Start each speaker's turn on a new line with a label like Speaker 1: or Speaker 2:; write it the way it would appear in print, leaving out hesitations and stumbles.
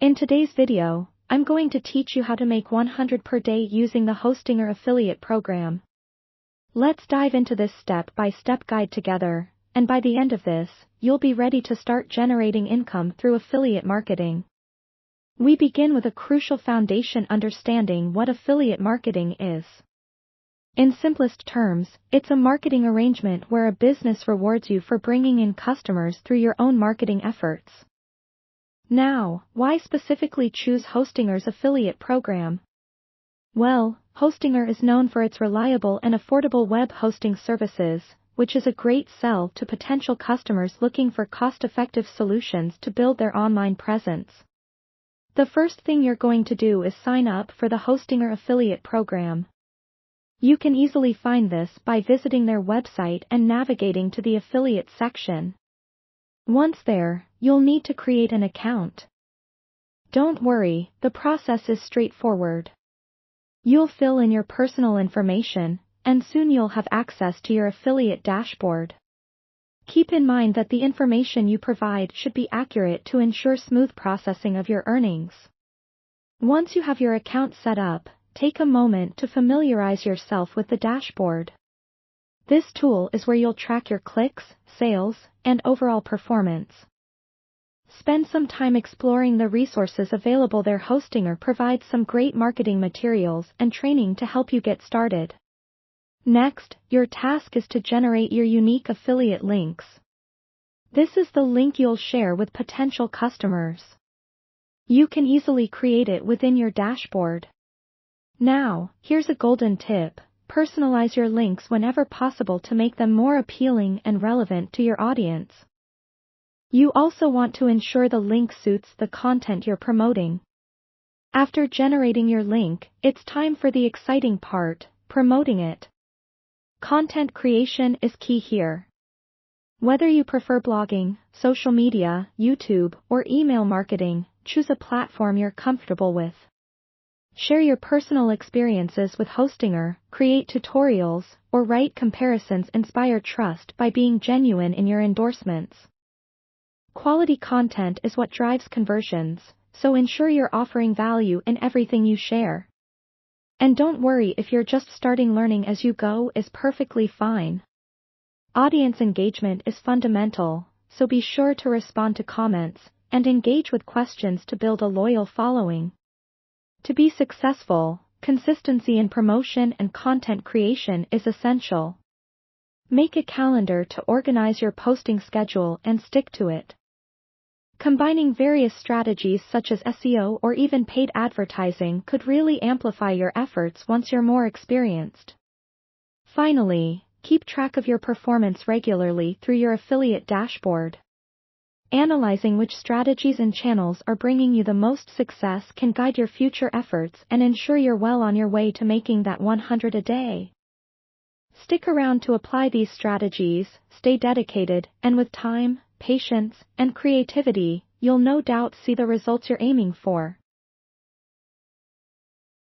Speaker 1: In today's video, I'm going to teach you how to make 100 per day using the Hostinger affiliate program. Let's dive into this step-by-step guide together, and by the end of this, you'll be ready to start generating income through affiliate marketing. We begin with a crucial foundation: understanding what affiliate marketing is. In simplest terms, it's a marketing arrangement where a business rewards you for bringing in customers through your own marketing efforts. Now, why specifically choose Hostinger's affiliate program? Well, Hostinger is known for its reliable and affordable web hosting services, which is a great sell to potential customers looking for cost-effective solutions to build their online presence. The first thing you're going to do is sign up for the Hostinger affiliate program. You can easily find this by visiting their website and navigating to the affiliate section. Once there, you'll need to create an account. Don't worry, the process is straightforward. You'll fill in your personal information, and soon you'll have access to your affiliate dashboard. Keep in mind that the information you provide should be accurate to ensure smooth processing of your earnings. Once you have your account set up, take a moment to familiarize yourself with the dashboard. This tool is where you'll track your clicks, sales, and overall performance. Spend some time exploring the resources available there. Hostinger provides some great marketing materials and training to help you get started. Next, your task is to generate your unique affiliate links. This is the link you'll share with potential customers. You can easily create it within your dashboard. Now, here's a golden tip: personalize your links whenever possible to make them more appealing and relevant to your audience. You also want to ensure the link suits the content you're promoting. After generating your link, it's time for the exciting part: promoting it. Content creation is key here. Whether you prefer blogging, social media, YouTube, or email marketing, choose a platform you're comfortable with. Share your personal experiences with Hostinger, create tutorials, or write comparisons. Inspire trust by being genuine in your endorsements. Quality content is what drives conversions, so ensure you're offering value in everything you share. And don't worry if you're just starting. Learning as you go is perfectly fine. Audience engagement is fundamental, so be sure to respond to comments and engage with questions to build a loyal following. To be successful, consistency in promotion and content creation is essential. Make a calendar to organize your posting schedule and stick to it. Combining various strategies such as SEO or even paid advertising could really amplify your efforts once you're more experienced. Finally, keep track of your performance regularly through your affiliate dashboard. Analyzing which strategies and channels are bringing you the most success can guide your future efforts and ensure you're well on your way to making that 100 a day. Stick around to apply these strategies, stay dedicated, and with time, patience, and creativity, you'll no doubt see the results you're aiming for.